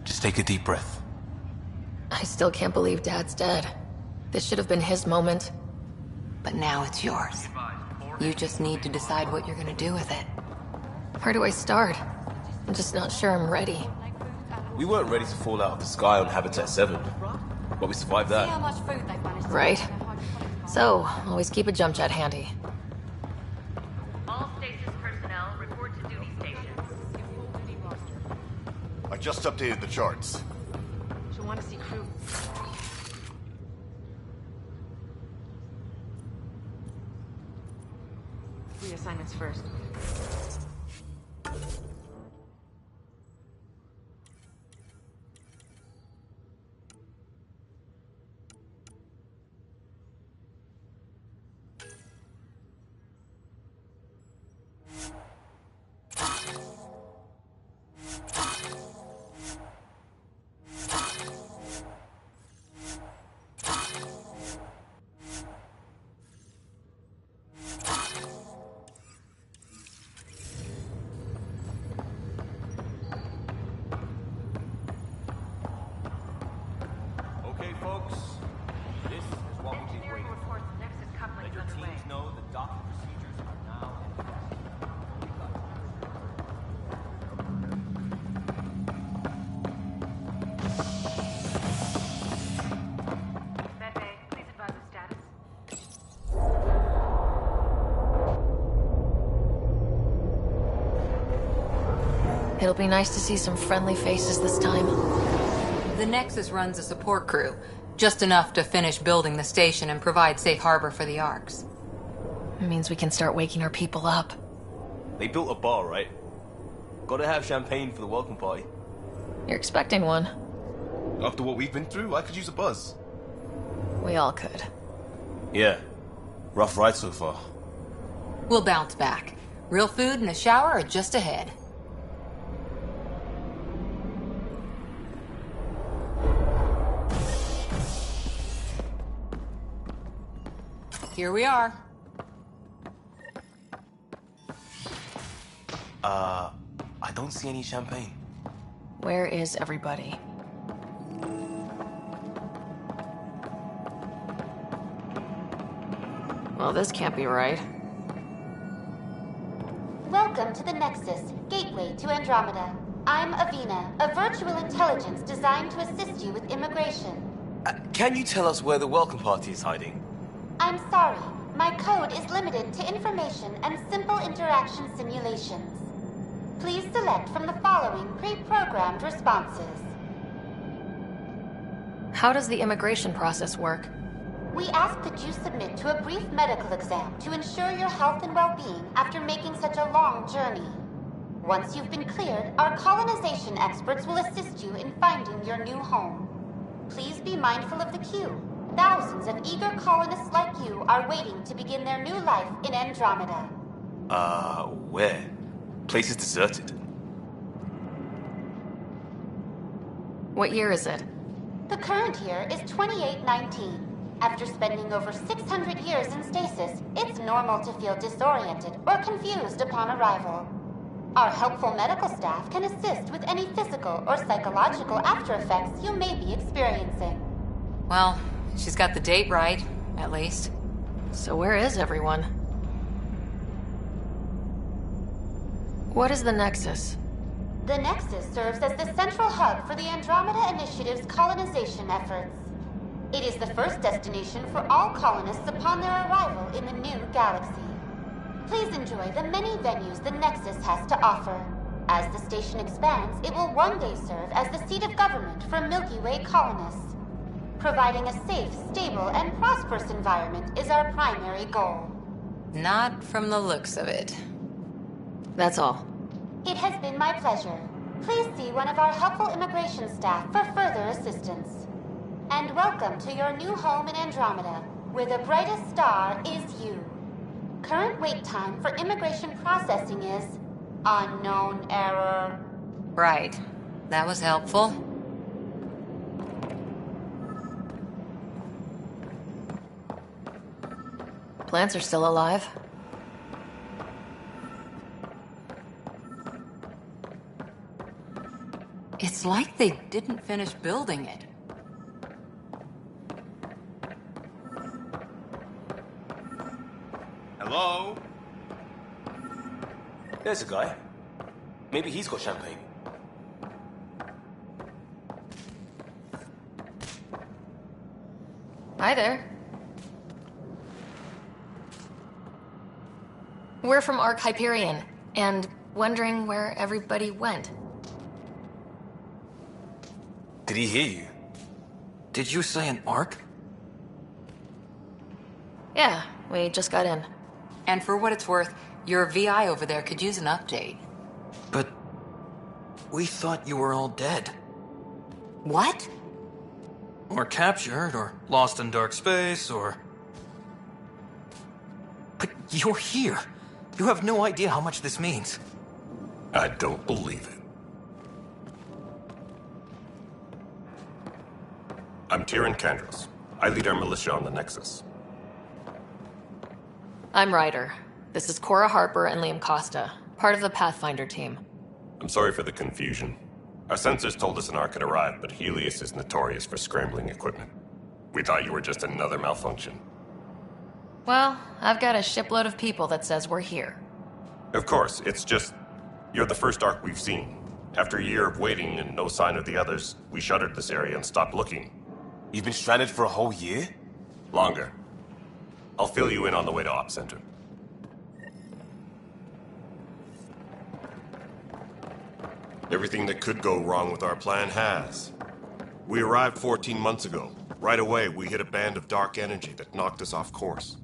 Just take a deep breath. I still can't believe Dad's dead. This should have been his moment. But now it's yours. You just need to decide what you're gonna do with it. Where do I start? I'm just not sure I'm ready. We weren't ready to fall out of the sky on Habitat 7, but we survived that. Right. So, always keep a jump jet handy. All stasis personnel report to duty stations. I just updated the charts. She'll want to see crew. Reassignments first. Okay, folks. This is what we've been waiting for. Let your teams know the docking procedures are now in effect. Medbay, please advise of status. It'll be nice to see some friendly faces this time. The Nexus runs a support crew, just enough to finish building the station and provide safe harbor for the Arks. It means we can start waking our people up. They built a bar, right? Gotta have champagne for the welcome party. You're expecting one. After what we've been through, I could use a buzz. We all could. Yeah. Rough ride so far. We'll bounce back. Real food and a shower are just ahead. Here we are. I don't see any champagne. Where is everybody? Well, this can't be right. Welcome to the Nexus, gateway to Andromeda. I'm Avina, a virtual intelligence designed to assist you with immigration. Can you tell us where the welcome party is hiding? I'm sorry, my code is limited to information and simple interaction simulations. Please select from the following pre-programmed responses. How does the immigration process work? We ask that you submit to a brief medical exam to ensure your health and well-being after making such a long journey. Once you've been cleared, our colonization experts will assist you in finding your new home. Please be mindful of the queue. Thousands of eager colonists like you are waiting to begin their new life in Andromeda. Where? Place is deserted. What year is it? The current year is 2819. After spending over 600 years in stasis, it's normal to feel disoriented or confused upon arrival. Our helpful medical staff can assist with any physical or psychological aftereffects you may be experiencing. Well, she's got the date right, at least. So where is everyone? What is the Nexus? The Nexus serves as the central hub for the Andromeda Initiative's colonization efforts. It is the first destination for all colonists upon their arrival in the new galaxy. Please enjoy the many venues the Nexus has to offer. As the station expands, it will one day serve as the seat of government for Milky Way colonists. Providing a safe, stable, and prosperous environment is our primary goal. Not from the looks of it. That's all. It has been my pleasure. Please see one of our helpful immigration staff for further assistance. And welcome to your new home in Andromeda, where the brightest star is you. Current wait time for immigration processing is unknown error. Right. That was helpful. Plants are still alive. It's like they didn't finish building it. Hello? There's a guy. Maybe he's got champagne. Hi there. We're from Ark Hyperion, and wondering where everybody went. Did he hear you? Did you say an arc? Yeah, we just got in. And for what it's worth, your VI over there could use an update. But we thought you were all dead. What? Or captured, or lost in dark space, or... But you're here. You have no idea how much this means. I don't believe it. I'm Tyrion Kandros. I lead our militia on the Nexus. I'm Ryder. This is Cora Harper and Liam Costa, part of the Pathfinder team. I'm sorry for the confusion. Our sensors told us an Ark had arrived, but Helios is notorious for scrambling equipment. We thought you were just another malfunction. Well, I've got a shipload of people that says we're here. Of course, it's just... You're the first Ark we've seen. After a year of waiting and no sign of the others, we shuttered this area and stopped looking. You've been stranded for a whole year? Longer. I'll fill you in on the way to Op Center. Everything that could go wrong with our plan has. We arrived 14 months ago. Right away, we hit a band of dark energy that knocked us off course.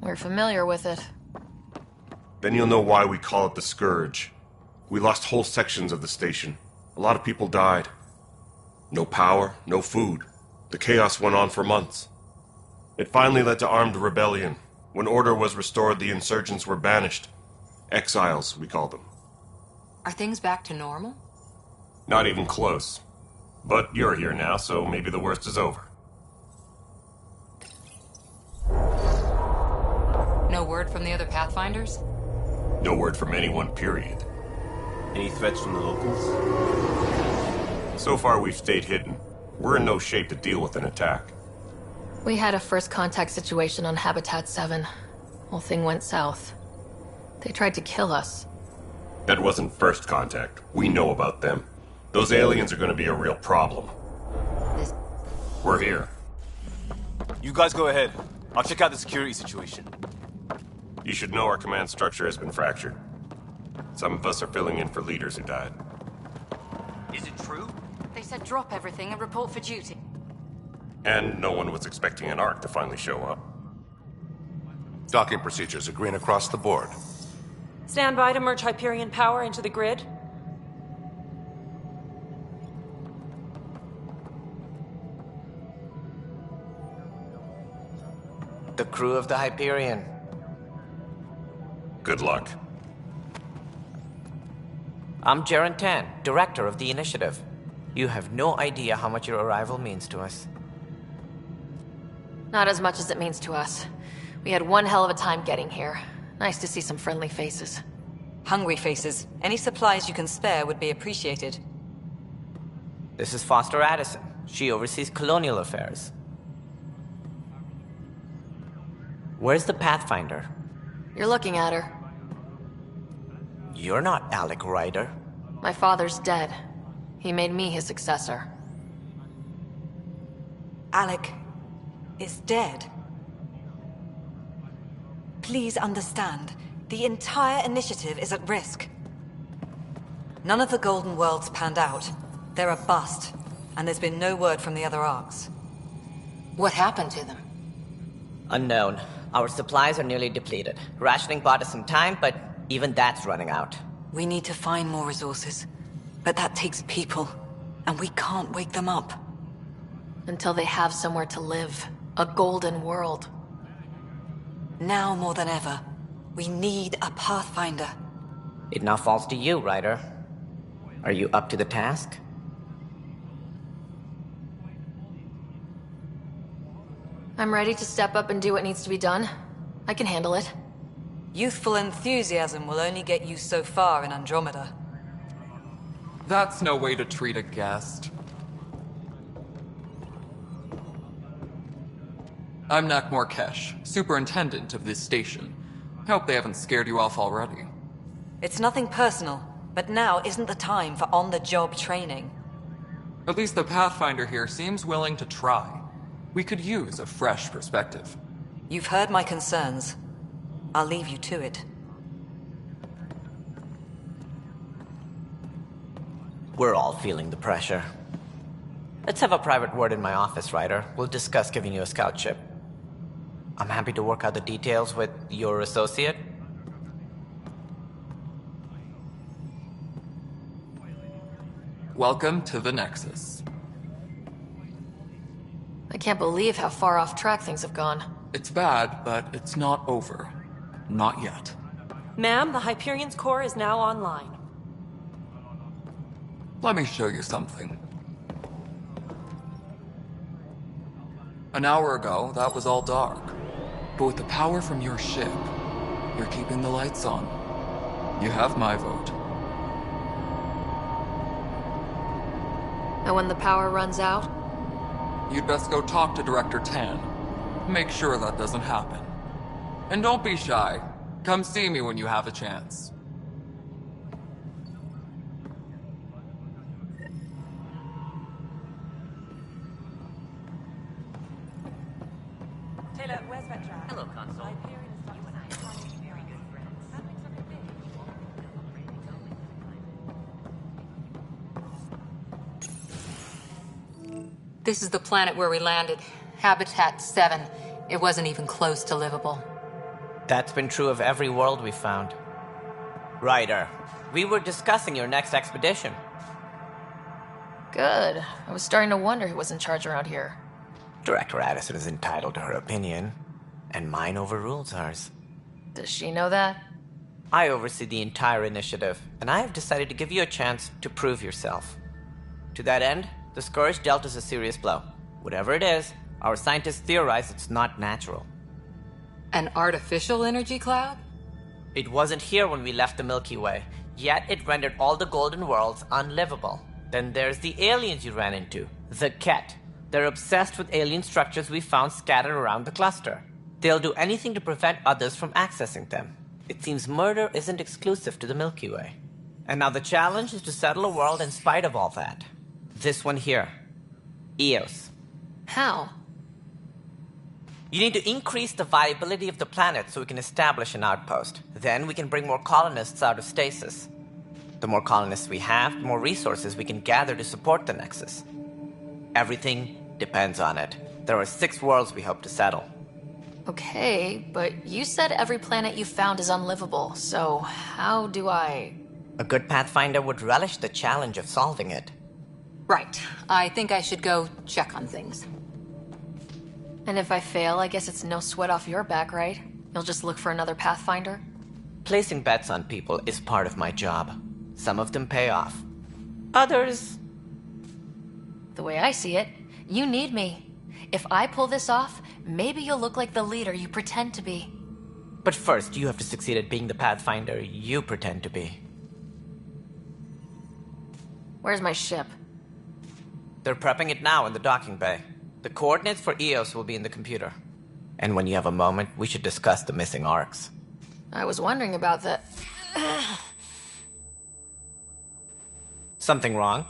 We're familiar with it. Then you'll know why we call it the Scourge. We lost whole sections of the station. A lot of people died. No power, no food. The chaos went on for months. It finally led to armed rebellion. When order was restored, the insurgents were banished. Exiles, we call them. Are things back to normal? Not even close. But you're here now, so maybe the worst is over. No word from the other Pathfinders? No word from anyone, period. Any threats from the locals? So far, we've stayed hidden. We're in no shape to deal with an attack. We had a first contact situation on Habitat 7. Whole thing went south. They tried to kill us. That wasn't first contact. We know about them. Those aliens are going to be a real problem. We're here. You guys go ahead. I'll check out the security situation. You should know our command structure has been fractured. Some of us are filling in for leaders who died. Is it true? They said drop everything and report for duty. And no one was expecting an Ark to finally show up. Docking procedures are green across the board. Stand by to merge Hyperion power into the grid. The crew of the Hyperion. Good luck. I'm Jaren Tan, director of the initiative. You have no idea how much your arrival means to us. Not as much as it means to us. We had one hell of a time getting here. Nice to see some friendly faces. Hungry faces. Any supplies you can spare would be appreciated. This is Foster Addison. She oversees colonial affairs. Where's the Pathfinder? You're looking at her. You're not Alec Ryder. My father's dead. He made me his successor. Alec is dead. Please understand, the entire initiative is at risk. None of the Golden Worlds panned out. They're a bust, and there's been no word from the other arcs. What happened to them? Unknown. Our supplies are nearly depleted. Rationing bought us some time, but even that's running out. We need to find more resources, but that takes people, and we can't wake them up. Until they have somewhere to live. A golden world. Now more than ever, we need a Pathfinder. It now falls to you, Ryder. Are you up to the task? I'm ready to step up and do what needs to be done. I can handle it. Youthful enthusiasm will only get you so far in Andromeda. That's no way to treat a guest. I'm Nak Morkesh, superintendent of this station. I hope they haven't scared you off already. It's nothing personal, but now isn't the time for on-the-job training. At least the Pathfinder here seems willing to try. We could use a fresh perspective. You've heard my concerns. I'll leave you to it. We're all feeling the pressure. Let's have a private word in my office, Ryder. We'll discuss giving you a scout ship. I'm happy to work out the details with your associate. Welcome to the Nexus. I can't believe how far off track things have gone. It's bad, but it's not over. Not yet. Ma'am, the Hyperion's core is now online. Let me show you something. An hour ago, that was all dark. But with the power from your ship, you're keeping the lights on. You have my vote. And when the power runs out? You'd best go talk to Director Tan. Make sure that doesn't happen. And don't be shy. Come see me when you have a chance. Taylor, where's Vetra? Hello, Console. Hyperion is not very good friends. That makes her big. This is the planet where we landed. Habitat 7. It wasn't even close to livable. That's been true of every world we've found. Ryder, we were discussing your next expedition. Good. I was starting to wonder who was in charge around here. Director Addison is entitled to her opinion, and mine overrules hers. Does she know that? I oversee the entire initiative, and I have decided to give you a chance to prove yourself. To that end, the Scourge dealt us a serious blow. Whatever it is, our scientists theorize it's not natural. An artificial energy cloud? It wasn't here when we left the Milky Way, yet it rendered all the golden worlds unlivable. Then there's the aliens you ran into, the Ket. They're obsessed with alien structures we found scattered around the cluster. They'll do anything to prevent others from accessing them. It seems murder isn't exclusive to the Milky Way. And now the challenge is to settle a world in spite of all that. This one here. Eos. How? You need to increase the viability of the planet so we can establish an outpost. Then we can bring more colonists out of stasis. The more colonists we have, the more resources we can gather to support the Nexus. Everything depends on it. There are 6 worlds we hope to settle. Okay, but you said every planet you found is unlivable, so how do I... A good Pathfinder would relish the challenge of solving it. Right. I think I should go check on things. And if I fail, I guess it's no sweat off your back, right? You'll just look for another Pathfinder? Placing bets on people is part of my job. Some of them pay off. Others... The way I see it, you need me. If I pull this off, maybe you'll look like the leader you pretend to be. But first, you have to succeed at being the Pathfinder you pretend to be. Where's my ship? They're prepping it now in the docking bay. The coordinates for Eos will be in the computer. And when you have a moment, we should discuss the missing arcs. I was wondering about that. Something wrong?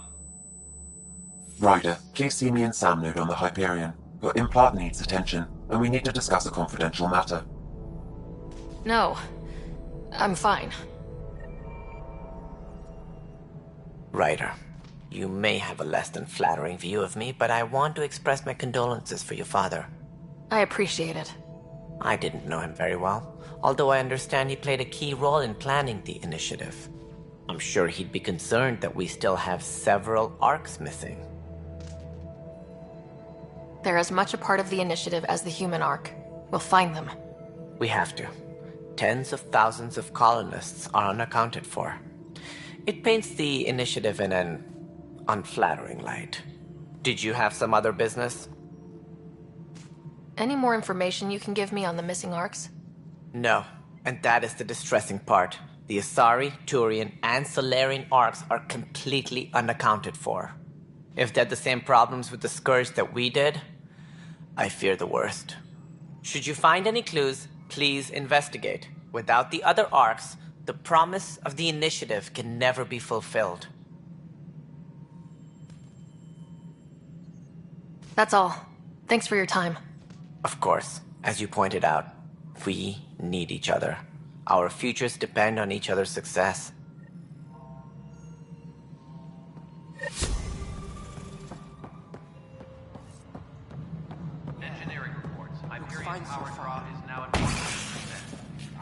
Ryder, please see me and Sam Node on the Hyperion. Your implant needs attention, and we need to discuss a confidential matter. No. I'm fine. Ryder, you may have a less than flattering view of me, but I want to express my condolences for your father. I appreciate it. I didn't know him very well, although I understand he played a key role in planning the initiative. I'm sure he'd be concerned that we still have several arcs missing. They're as much a part of the initiative as the human arc. We'll find them. We have to. Tens of thousands of colonists are unaccounted for. It paints the initiative in an unflattering light. Did you have some other business? Any more information you can give me on the missing arcs? No, and that is the distressing part. The Asari, Turian, and Solarian arcs are completely unaccounted for. If they had the same problems with the Scourge that we did, I fear the worst. Should you find any clues, please investigate. Without the other arcs, the promise of the Initiative can never be fulfilled. That's all. Thanks for your time. Of course, as you pointed out, we need each other. Our futures depend on each other's success. Engineering reports. Hyperion power draw is now at 100%.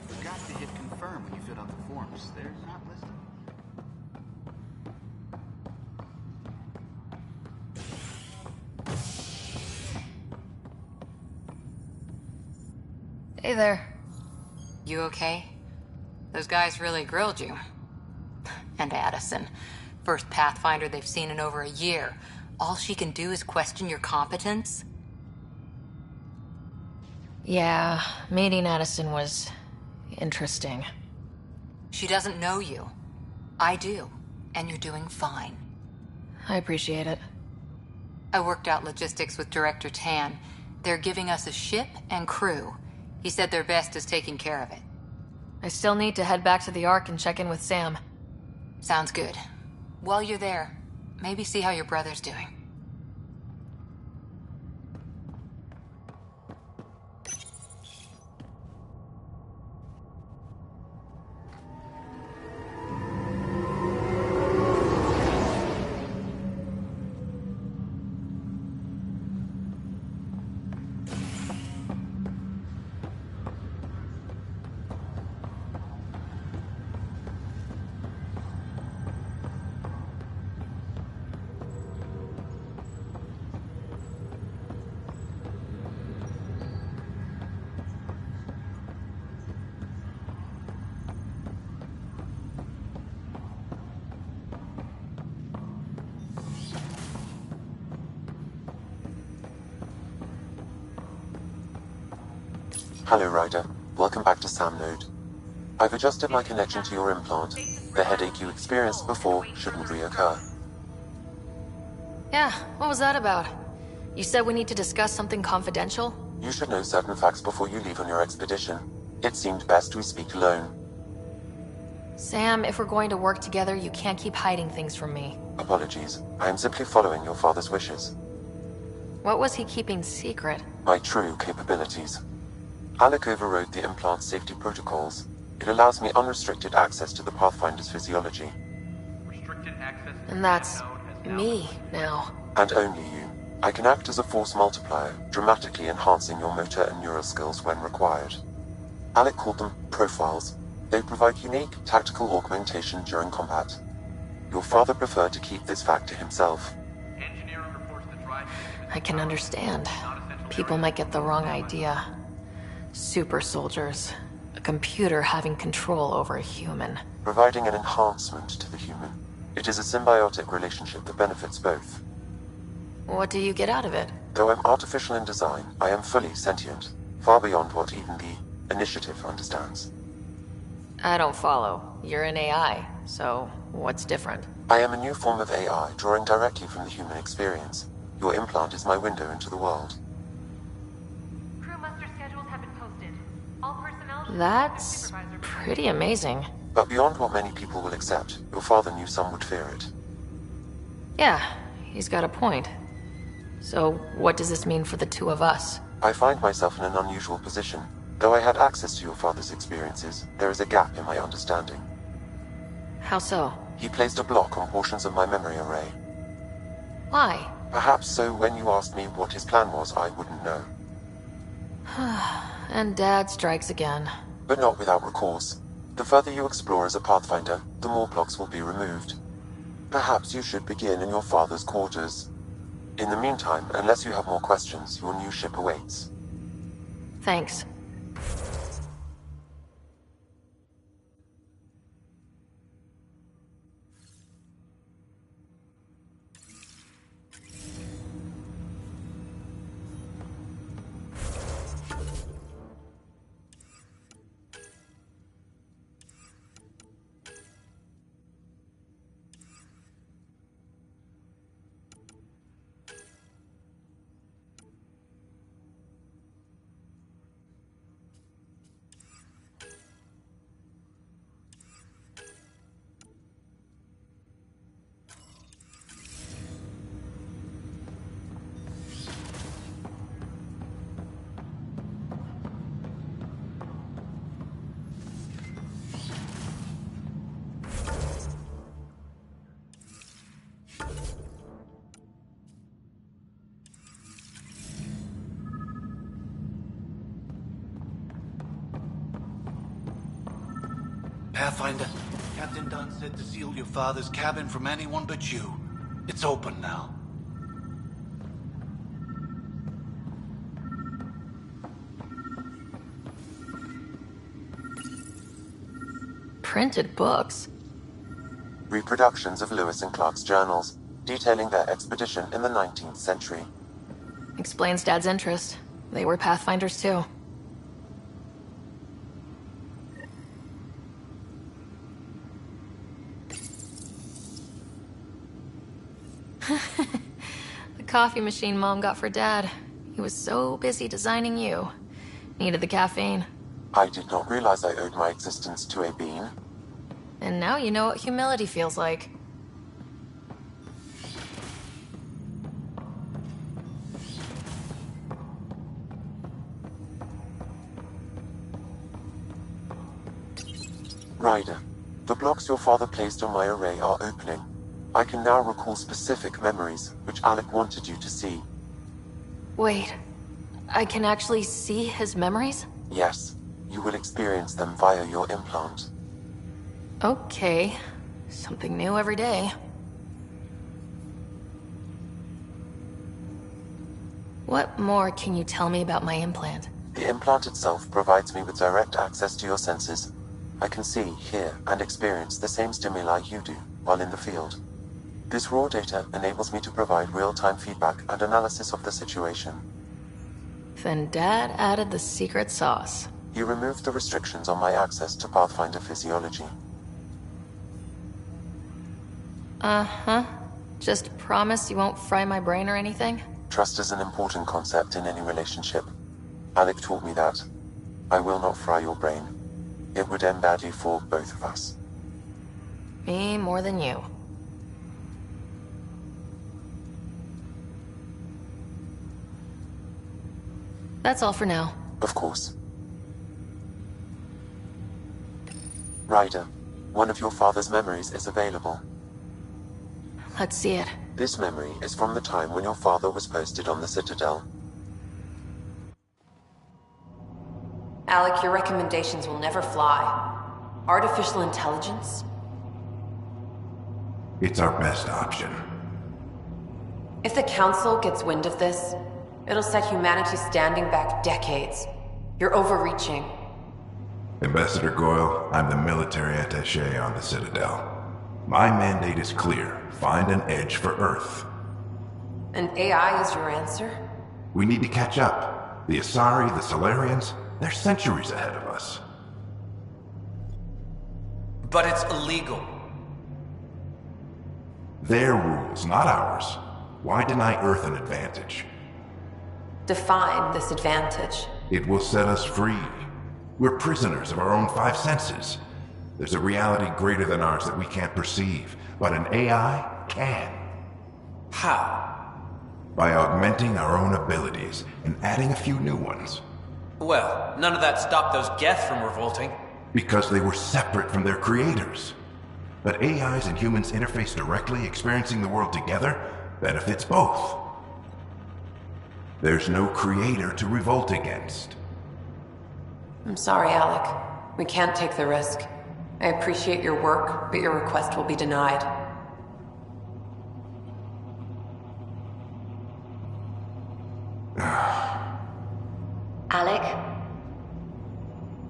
Forgot to hit confirm when you filled out the forms. They're not listed. Hey there. You okay? Those guys really grilled you. And Addison. First Pathfinder they've seen in over a year. All she can do is question your competence? Yeah, meeting Addison was interesting. She doesn't know you. I do. And you're doing fine. I appreciate it. I worked out logistics with Director Tan. They're giving us a ship and crew. He said their best is taking care of it. I still need to head back to the Ark and check in with Sam. Sounds good. While you're there, maybe see how your brother's doing. Hello, Ryder. Welcome back to Sam Node. I've adjusted my connection to your implant. The headache you experienced before shouldn't reoccur. Yeah, what was that about? You said we need to discuss something confidential? You should know certain facts before you leave on your expedition. It seemed best we speak alone. Sam, if we're going to work together, you can't keep hiding things from me. Apologies. I am simply following your father's wishes. What was he keeping secret? My true capabilities. Alec overrode the implant's safety protocols. It allows me unrestricted access to the Pathfinder's physiology. Restricted access to And that's the node has now me now. And only you. I can act as a force multiplier, dramatically enhancing your motor and neural skills when required. Alec called them profiles. They provide unique tactical augmentation during combat. Your father preferred to keep this fact to himself. Engineering reports the drive I can understand. People might get the wrong idea. Super soldiers. A computer having control over a human. Providing an enhancement to the human. It is a symbiotic relationship that benefits both. What do you get out of it? Though I'm artificial in design, I am fully sentient, far beyond what even the Initiative understands. I don't follow. You're an AI, so what's different? I am a new form of AI, drawing directly from the human experience. Your implant is my window into the world. Crew muster schedules have been posted. All personnel should That's supervisor. pretty amazing. But beyond what many people will accept, your father knew some would fear it. Yeah, he's got a point. So what does this mean for the two of us? I find myself in an unusual position. Though I had access to your father's experiences, there is a gap in my understanding. How so? He placed a block on portions of my memory array. Why? Perhaps so when you asked me what his plan was, I wouldn't know. And Dad strikes again. But not without recourse. The further you explore as a Pathfinder, the more blocks will be removed. Perhaps you should begin in your father's quarters. In the meantime, unless you have more questions, your new ship awaits. Thanks. Pathfinder, Captain Dunn said to seal your father's cabin from anyone but you. It's open now. Printed books? Reproductions of Lewis and Clark's journals, detailing their expedition in the 19th century. Explains Dad's interest. They were Pathfinders too. The coffee machine Mom got for Dad. He was so busy designing you. Needed the caffeine. I did not realize I owed my existence to a bean. And now you know what humility feels like. Ryder, the blocks your father placed on my array are opening. I can now recall specific memories, which Alec wanted you to see. Wait, I can actually see his memories? Yes, you will experience them via your implant. Okay, something new every day. What more can you tell me about my implant? The implant itself provides me with direct access to your senses. I can see, hear, and experience the same stimuli you do while in the field. This raw data enables me to provide real-time feedback and analysis of the situation. Then Dad added the secret sauce. You removed the restrictions on my access to Pathfinder physiology. Uh-huh. Just promise you won't fry my brain or anything? Trust is an important concept in any relationship. Alec taught me that. I will not fry your brain. It would end badly for both of us. Me more than you. That's all for now. Of course. Ryder, one of your father's memories is available. Let's see it. This memory is from the time when your father was posted on the Citadel. Alec, your recommendations will never fly. Artificial intelligence? It's our best option. If the Council gets wind of this, it'll set humanity standing back decades. You're overreaching. Ambassador Goyle, I'm the military attaché on the Citadel. My mandate is clear. Find an edge for Earth. And AI is your answer? We need to catch up. The Asari, the Solarians, they're centuries ahead of us. But it's illegal. Their rules, not ours. Why deny Earth an advantage? Define this advantage. It will set us free. We're prisoners of our own five senses. There's a reality greater than ours that we can't perceive, but an AI can. How? By augmenting our own abilities and adding a few new ones. Well, none of that stopped those Geth from revolting. Because they were separate from their creators. But AIs and humans interface directly, experiencing the world together, benefits both. There's no creator to revolt against. I'm sorry, Alec. We can't take the risk. I appreciate your work, but your request will be denied. Alec?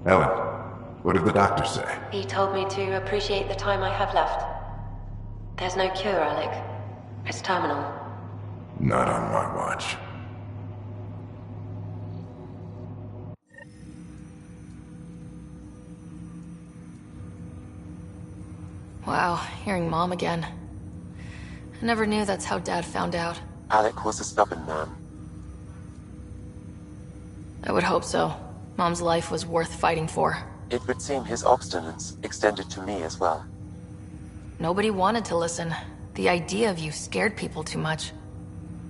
Ellen, what did the doctor say? He told me to appreciate the time I have left. There's no cure, Alec. It's terminal. Not on my watch. Wow, hearing Mom again. I never knew that's how Dad found out. Alec was a stubborn man. I would hope so. Mom's life was worth fighting for. It would seem his obstinance extended to me as well. Nobody wanted to listen. The idea of you scared people too much.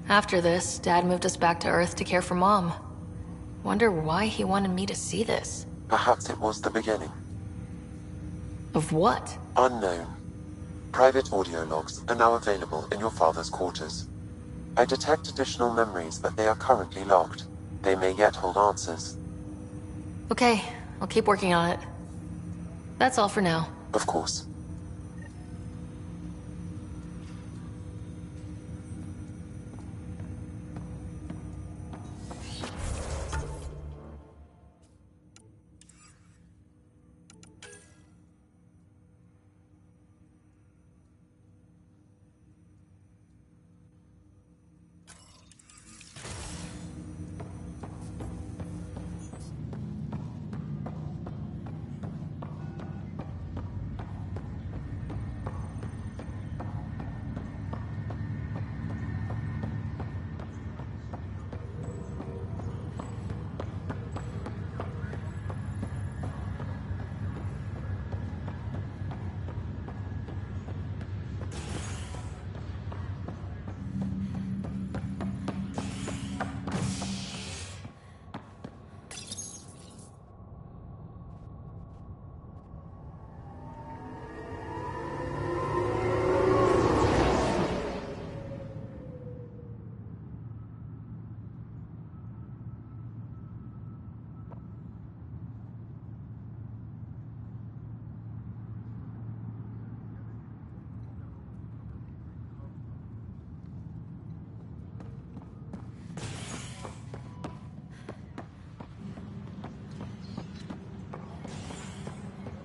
After this, Dad moved us back to Earth to care for Mom. Wonder why he wanted me to see this. Perhaps it was the beginning. Of what? Unknown. Private audio logs are now available in your father's quarters. I detect additional memories, but they are currently logged. They may yet hold answers. Okay, I'll keep working on it. That's all for now. Of course.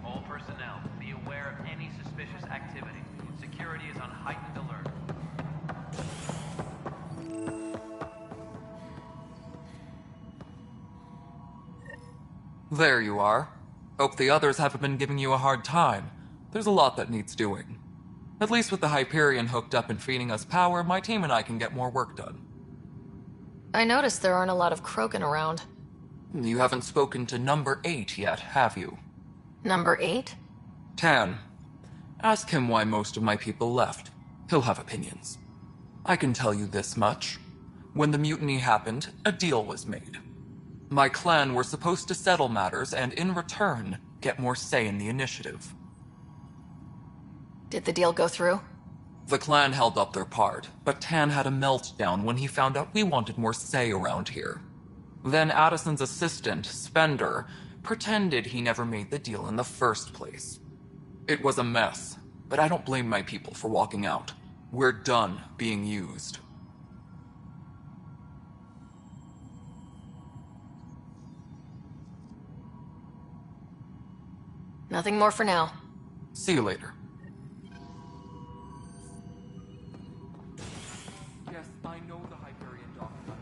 All personnel, be aware of any suspicious activity. Security is on heightened alert. There you are. Hope the others haven't been giving you a hard time. There's a lot that needs doing. At least with the Hyperion hooked up and feeding us power, my team and I can get more work done. I noticed there aren't a lot of Krogan around. You haven't spoken to number 8 yet, have you? Number 8? Tan. Ask him why most of my people left. He'll have opinions. I can tell you this much. When the mutiny happened, a deal was made. My clan were supposed to settle matters and, in return, get more say in the initiative. Did the deal go through? The clan held up their part, but Tan had a meltdown when he found out we wanted more say around here. Then Addison's assistant, Spender, pretended he never made the deal in the first place. It was a mess, but I don't blame my people for walking out. We're done being used. Nothing more for now. See you later. Yes, I know the Hyperion doctor.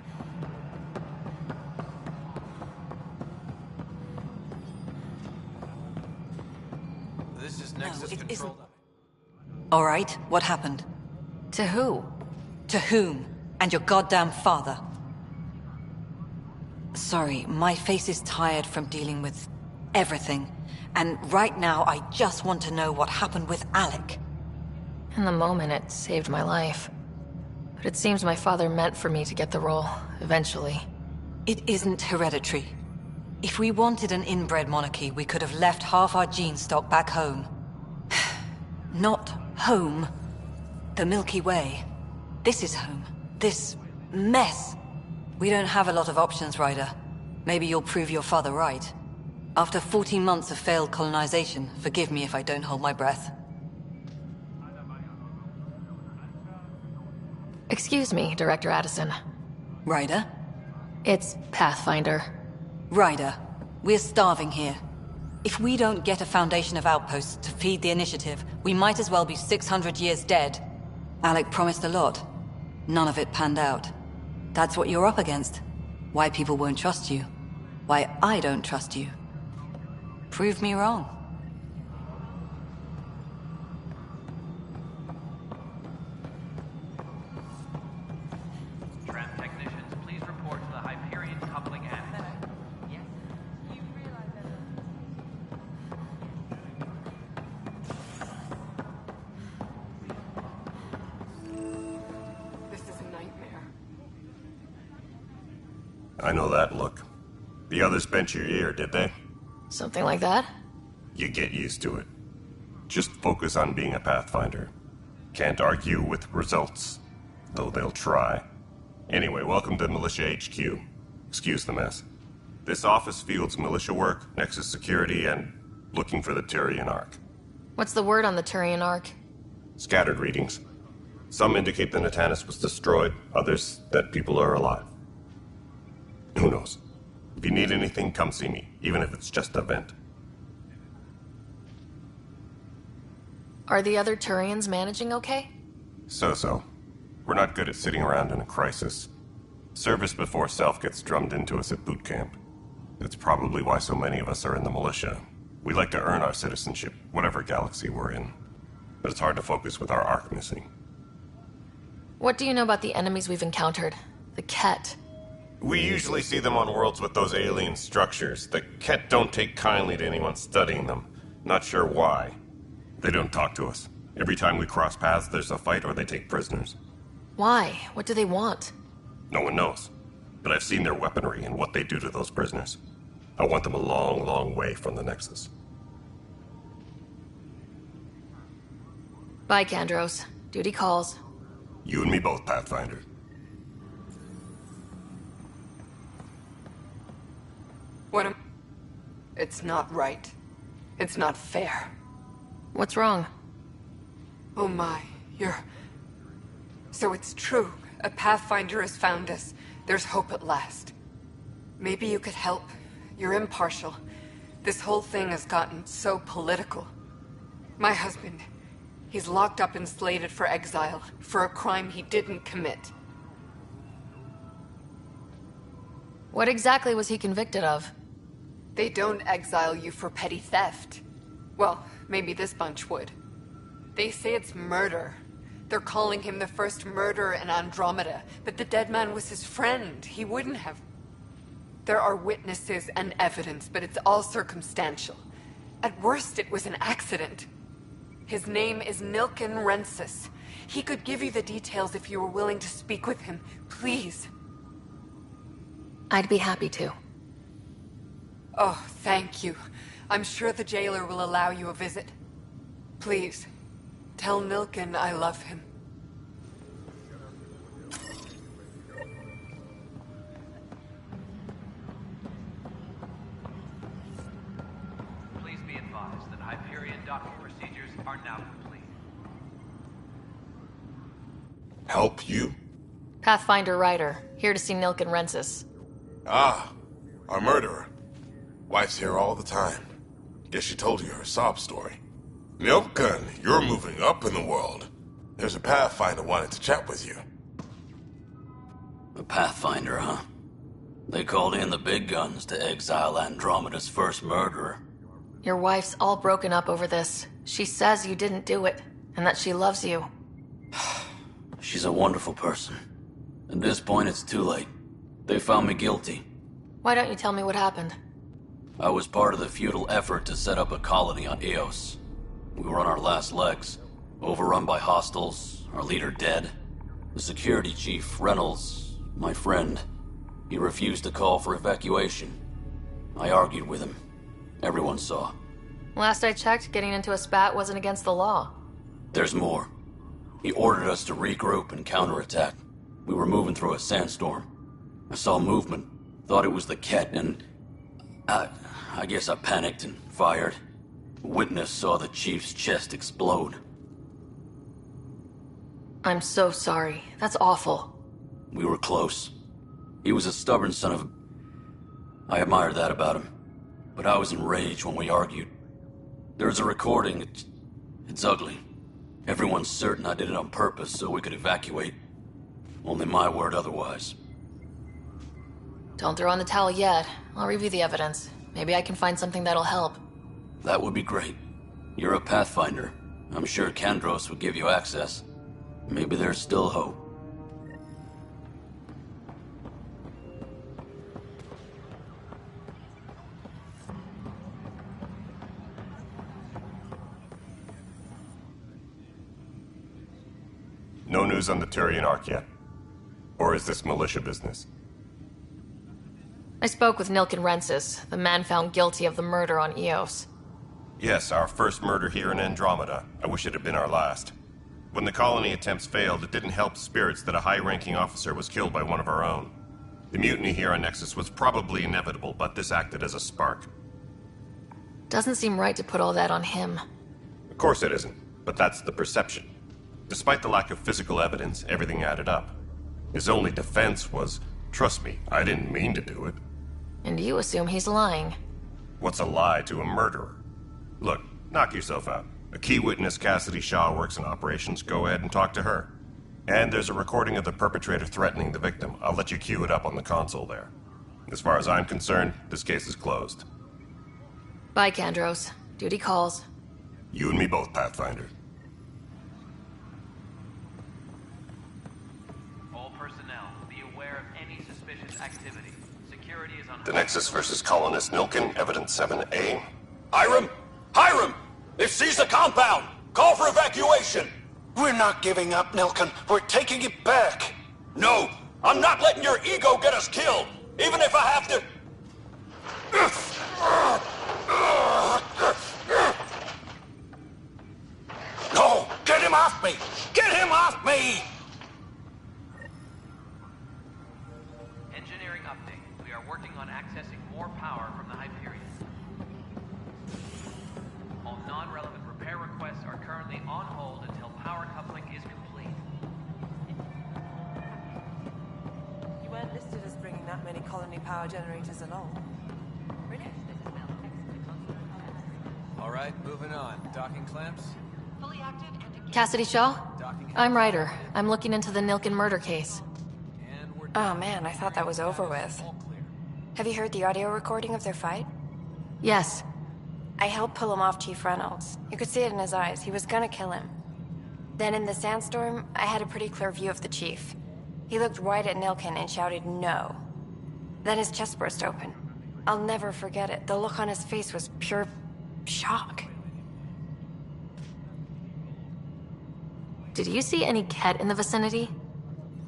This is Nexus Control. All right, what happened? To who? To whom? And your goddamn father. Sorry, my face is tired from dealing with everything. And right now, I just want to know what happened with Alec. In the moment, it saved my life. But it seems my father meant for me to get the role, eventually. It isn't hereditary. If we wanted an inbred monarchy, we could have left half our gene stock back home. Not home. The Milky Way. This is home. This mess. We don't have a lot of options, Ryder. Maybe you'll prove your father right. After 14 months of failed colonization, forgive me if I don't hold my breath. Excuse me, Director Addison. Ryder? It's Pathfinder. Ryder, we're starving here. If we don't get a foundation of outposts to feed the initiative, we might as well be 600 years dead. Alec promised a lot. None of it panned out. That's what you're up against. Why people won't trust you. Why I don't trust you. Prove me wrong. Tram technicians, please report to the Hyperion coupling annex. Yes? You realize that... This is a nightmare. I know that look. The others bent your ear, did they? Something like that? You get used to it. Just focus on being a Pathfinder. Can't argue with results, though they'll try. Anyway, welcome to Militia HQ. Excuse the mess. This office fields militia work, Nexus security, and looking for the Tyrian Ark. What's the word on the Turian Ark? Scattered readings. Some indicate the Natanus was destroyed, others that people are alive. Who knows? If you need anything, come see me, even if it's just a vent. Are the other Turians managing okay? So-so. We're not good at sitting around in a crisis. Service before self gets drummed into us at boot camp. That's probably why so many of us are in the militia. We like to earn our citizenship, whatever galaxy we're in. But it's hard to focus with our Ark missing. What do you know about the enemies we've encountered? The Ket. We usually see them on worlds with those alien structures. The Ket don't take kindly to anyone studying them. Not sure why. They don't talk to us. Every time we cross paths, there's a fight or they take prisoners. Why? What do they want? No one knows. But I've seen their weaponry and what they do to those prisoners. I want them a long, long way from the Nexus. Bye, Kandros. Duty calls. You and me both, Pathfinder. It's not right. It's not fair. What's wrong? Oh my, So it's true. A Pathfinder has found us. There's hope at last. Maybe you could help. You're impartial. This whole thing has gotten so political. My husband, he's locked up and slated for exile for a crime he didn't commit. What exactly was he convicted of? They don't exile you for petty theft. Well, maybe this bunch would. They say it's murder. They're calling him the first murderer in Andromeda, but the dead man was his friend. He wouldn't have. There are witnesses and evidence, but it's all circumstantial. At worst, it was an accident. His name is Nilken Rensis. He could give you the details if you were willing to speak with him. Please. I'd be happy to. Oh, thank you. I'm sure the jailer will allow you a visit. Please, tell Nilken I love him. Please be advised that Hyperion docking procedures are now complete. Help you? Pathfinder Ryder, here to see Nilken Rensis. Ah, our murderer. Wife's here all the time. Guess she told you her sob story. Nilken, you're moving up in the world. There's a Pathfinder wanting to chat with you. A Pathfinder, huh? They called in the big guns to exile Andromeda's first murderer. Your wife's all broken up over this. She says you didn't do it, and that she loves you. She's a wonderful person. At this point, it's too late. They found me guilty. Why don't you tell me what happened? I was part of the futile effort to set up a colony on Eos. We were on our last legs, overrun by hostiles, our leader dead. The security chief, Reynolds, my friend, he refused to call for evacuation. I argued with him. Everyone saw. Last I checked, getting into a spat wasn't against the law. There's more. He ordered us to regroup and counterattack. We were moving through a sandstorm. I saw movement, thought it was the Ket, and I guess I panicked and fired. A witness saw the chief's chest explode. I'm so sorry. That's awful. We were close. He was a stubborn son of a... I admired that about him. But I was enraged when we argued. There's a recording. It's ugly. Everyone's certain I did it on purpose so we could evacuate. Only my word otherwise. Don't throw in the towel yet. I'll review the evidence. Maybe I can find something that'll help. That would be great. You're a Pathfinder. I'm sure Kandros would give you access. Maybe there's still hope. No news on the Tyrian Ark yet? Or is this militia business? I spoke with Nilken Rensis, the man found guilty of the murder on Eos. Yes, our first murder here in Andromeda. I wish it had been our last. When the colony attempts failed, it didn't help spirits that a high-ranking officer was killed by one of our own. The mutiny here on Nexus was probably inevitable, but this acted as a spark. Doesn't seem right to put all that on him. Of course it isn't, but that's the perception. Despite the lack of physical evidence, everything added up. His only defense was, "Trust me, I didn't mean to do it." And you assume he's lying. What's a lie to a murderer? Look, knock yourself out. A key witness, Cassidy Shaw, works in operations. Go ahead and talk to her. And there's a recording of the perpetrator threatening the victim. I'll let you cue it up on the console there. As far as I'm concerned, this case is closed. Bye, Kandros. Duty calls. You and me both, Pathfinder. All personnel, be aware of any suspicious activity. Security is on... The Nexus versus Colonist Nilkin, Evidence 7A. Hiram! Hiram! They've seized the compound! Call for evacuation! We're not giving up, Nilkin. We're taking it back. No! I'm not letting your ego get us killed! Even if I have to... No! Get him off me! Get him off me! Engineering update. We are working on accessing more power from the Hyperion. All non-relevant repair requests are currently on hold until power coupling is complete. You weren't listed as bringing that many colony power generators along. All right, moving on. Docking clamps? Fully active and... Cassidy Shaw? I'm Ryder. I'm looking into the Nilkin murder case. Oh man, I thought that was over with. Have you heard the audio recording of their fight? Yes. I helped pull him off Chief Reynolds. You could see it in his eyes. He was gonna kill him. Then in the sandstorm, I had a pretty clear view of the Chief. He looked right at Nilkin and shouted, "No." Then his chest burst open. I'll never forget it. The look on his face was pure shock. Did you see any Ket in the vicinity?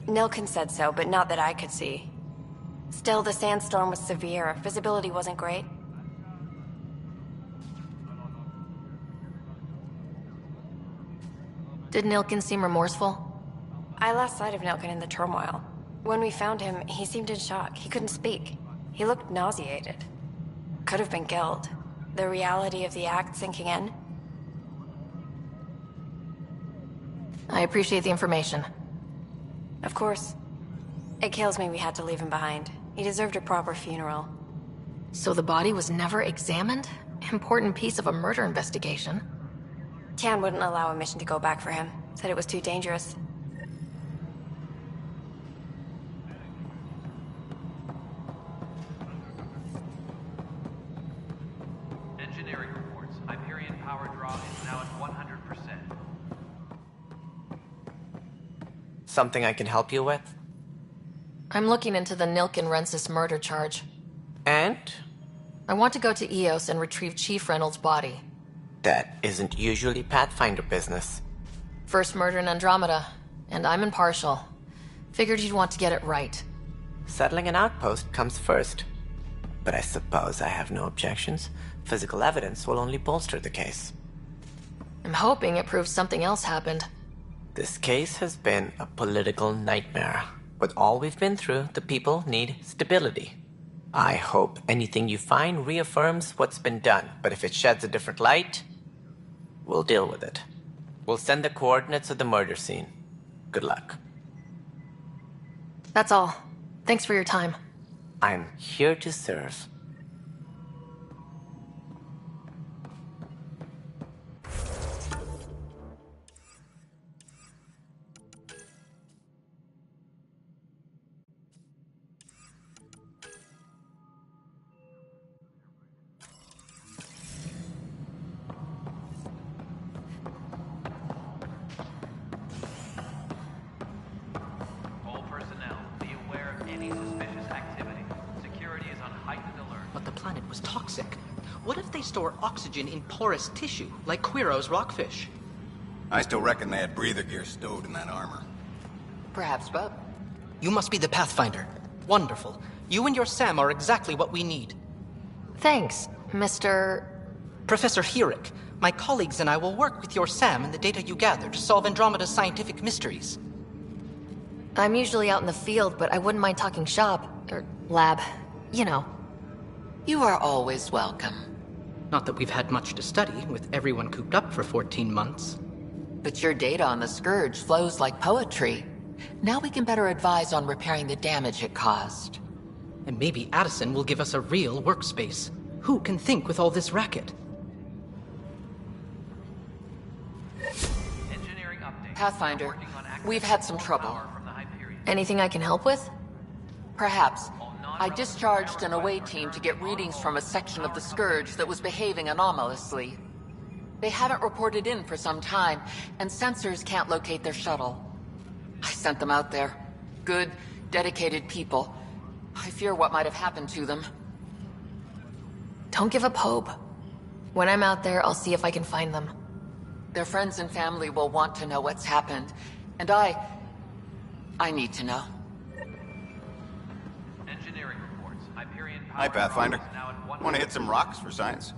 Nilkin said so, but not that I could see. Still, the sandstorm was severe. Visibility wasn't great. Did Nilkin seem remorseful? I lost sight of Nilkin in the turmoil. When we found him, he seemed in shock. He couldn't speak. He looked nauseated. Could have been guilt. The reality of the act sinking in. I appreciate the information. Of course. It kills me we had to leave him behind. He deserved a proper funeral. So the body was never examined? Important piece of a murder investigation. Tan wouldn't allow a mission to go back for him. Said it was too dangerous. Engineering reports. Hyperion power draw is now at 100%. Something I can help you with? I'm looking into the Nilkin Rensis murder charge. And? I want to go to Eos and retrieve Chief Reynolds' body. That isn't usually Pathfinder business. First murder in Andromeda, and I'm impartial. Figured you'd want to get it right. Settling an outpost comes first. But I suppose I have no objections. Physical evidence will only bolster the case. I'm hoping it proves something else happened. This case has been a political nightmare. With all we've been through, the people need stability. I hope anything you find reaffirms what's been done, but if it sheds a different light, we'll deal with it. We'll send the coordinates of the murder scene. Good luck. That's all. Thanks for your time. I'm here to serve. All personnel, be aware of any suspicious activity. Security is on heightened alert. But the planet was toxic. What if they store oxygen in porous tissue, like Quiro's rockfish? I still reckon they had breather gear stowed in that armor. Perhaps both. You must be the Pathfinder. Wonderful. You and your Sam are exactly what we need. Thanks, Mr. Professor Herrick. My colleagues and I will work with your Sam and the data you gather to solve Andromeda's scientific mysteries. I'm usually out in the field, but I wouldn't mind talking shop, or lab, you know. You are always welcome. Not that we've had much to study, with everyone cooped up for 14 months. But your data on the Scourge flows like poetry. Now we can better advise on repairing the damage it caused. And maybe Addison will give us a real workspace. Who can think with all this racket? Pathfinder, we've had some trouble. Anything I can help with? Perhaps. I discharged an away team to get readings from a section of the Scourge that was behaving anomalously. They haven't reported in for some time, and sensors can't locate their shuttle. I sent them out there. Good, dedicated people. I fear what might have happened to them. Don't give up hope. When I'm out there, I'll see if I can find them. Their friends and family will want to know what's happened, and I need to know. Engineering reports. Hyperion power. Hi, Pathfinder. is now at Want to hit some rocks for science?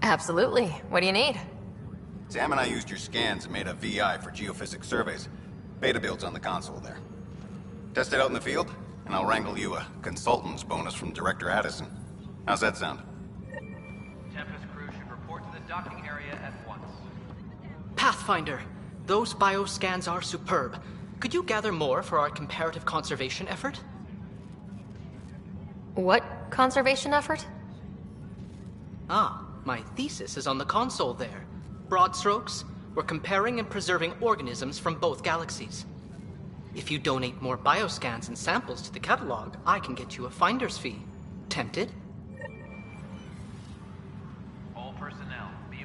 Absolutely. What do you need? Sam and I used your scans and made a VI for geophysics surveys. Beta builds on the console there. Test it out in the field, and I'll wrangle you a consultant's bonus from Director Addison. How's that sound? Tempest crew should report to the docking area at once. Pathfinder, those bioscans are superb. Could you gather more for our comparative conservation effort? What conservation effort? Ah, my thesis is on the console there. Broad strokes, we're comparing and preserving organisms from both galaxies. If you donate more bioscans and samples to the catalog, I can get you a finder's fee. Tempted? All personnel, be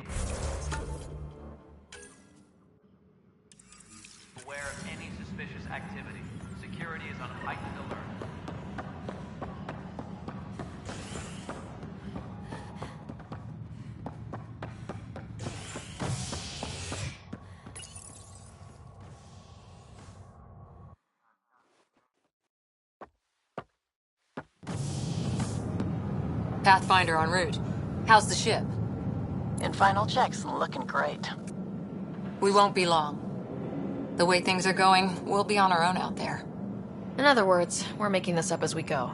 aware of any suspicious activity. Security is on heightened alert. Pathfinder en route. How's the ship? In final checks, looking great. We won't be long. The way things are going, we'll be on our own out there. In other words, we're making this up as we go.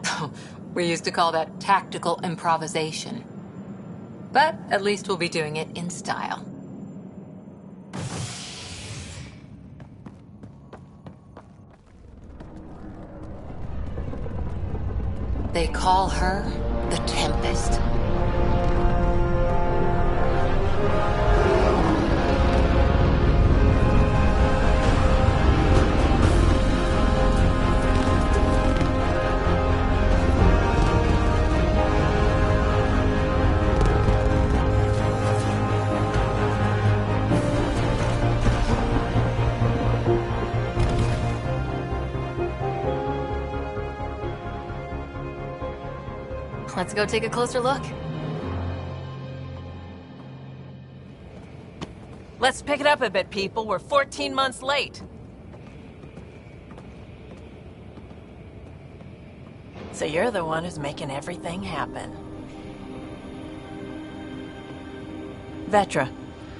We used to call that tactical improvisation. But at least we'll be doing it in style. They call her the Tempest. Let's go take a closer look. Let's pick it up a bit, people. We're 14 months late. So you're the one who's making everything happen. Vetra.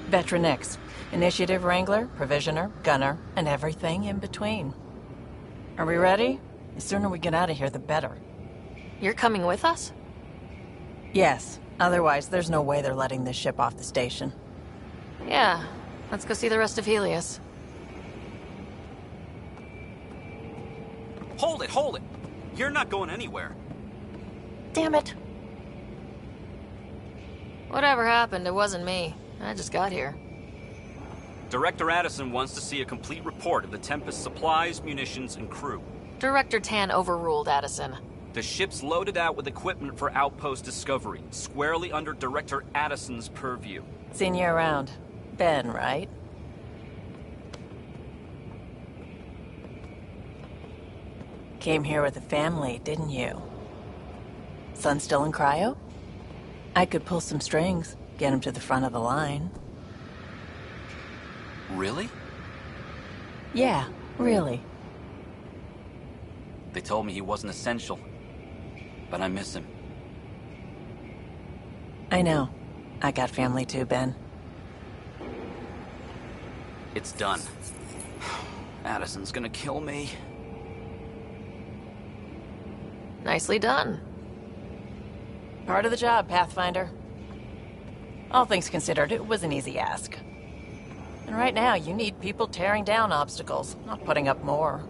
Vetra Nix. Initiative Wrangler, Provisioner, Gunner, and everything in between. Are we ready? The sooner we get out of here, the better. You're coming with us? Yes. Otherwise, there's no way they're letting this ship off the station. Yeah. Let's go see the rest of Helios. Hold it, hold it! You're not going anywhere. Damn it. Whatever happened, it wasn't me. I just got here. Director Addison wants to see a complete report of the Tempest supplies, munitions, and crew. Director Tan overruled Addison. The ship's loaded out with equipment for outpost discovery, squarely under Director Addison's purview. Seen you around. Ben, right? Came here with a family, didn't you? Son still in cryo? I could pull some strings, get him to the front of the line. Really? Yeah, really. They told me he wasn't essential, but I miss him. I know. I got family too, Ben. It's done. Addison's gonna kill me. Nicely done. Part of the job, Pathfinder. All things considered, it was an easy ask. And right now, you need people tearing down obstacles, not putting up more.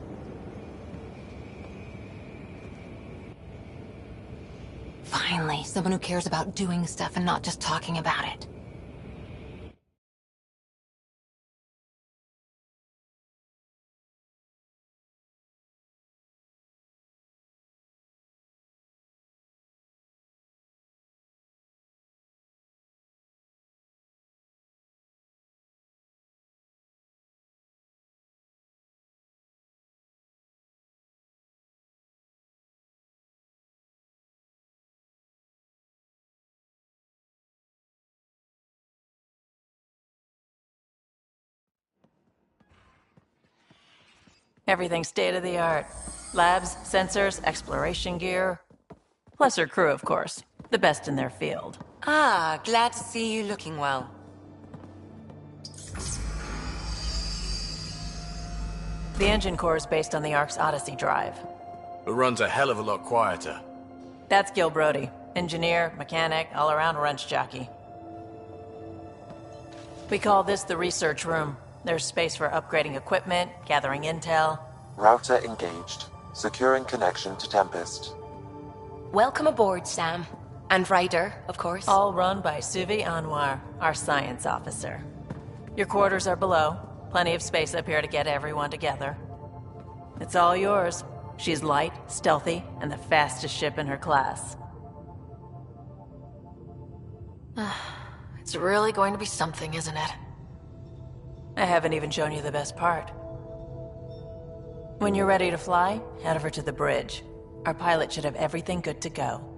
Finally, someone who cares about doing stuff and not just talking about it. Everything state-of-the-art. Labs, sensors, exploration gear. Plus her crew, of course. The best in their field. Ah, glad to see you looking well. The engine core is based on the Ark's Odyssey drive. It runs a hell of a lot quieter. That's Gil Brody. Engineer, mechanic, all-around wrench jockey. We call this the research room. There's space for upgrading equipment, gathering intel. Router engaged. Securing connection to Tempest. Welcome aboard, Sam. And Ryder, of course. All run by Suvi Anwar, our science officer. Your quarters are below. Plenty of space up here to get everyone together. It's all yours. She's light, stealthy, and the fastest ship in her class. It's really going to be something, isn't it? I haven't even shown you the best part. When you're ready to fly, head over to the bridge. Our pilot should have everything good to go.